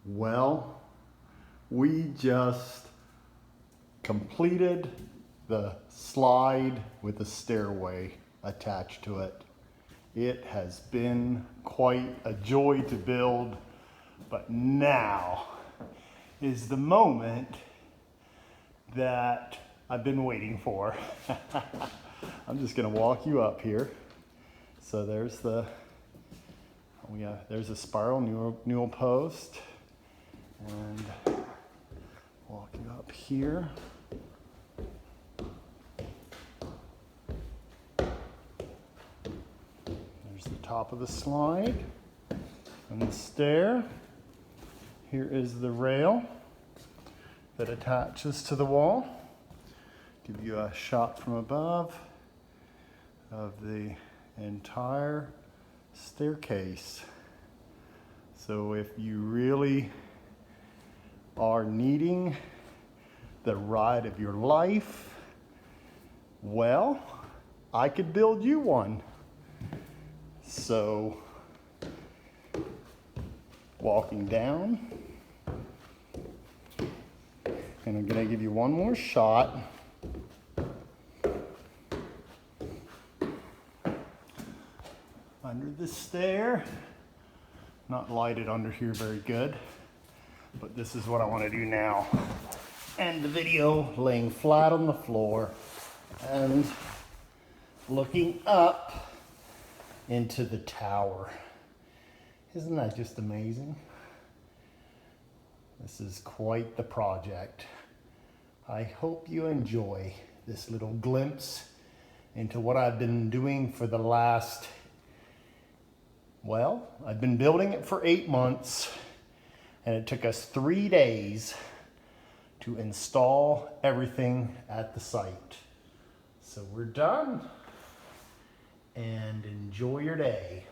Well, we just completed the slide with a stairway attached to it. It has been quite a joy to build, but now is the moment that I've been waiting for. I'm just gonna walk you up here. So there's there's a spiral newel post, and walk you up here. There's the top of the slide and the stair. Here is the rail that attaches to the wall. Give you a shot from above of the entire staircase. So if you really are needing the ride of your life, well, I could build you one. So walking down, and I'm gonna give you one more shot. Under the stair, not lighted under here very good, but this is what I want to do now. End the video laying flat on the floor and looking up into the tower. Isn't that just amazing? This is quite the project. I hope you enjoy this little glimpse into what I've been doing for the last, well, I've been building it for 8 months, and it took us 3 days to install everything at the site. So we're done, and enjoy your day.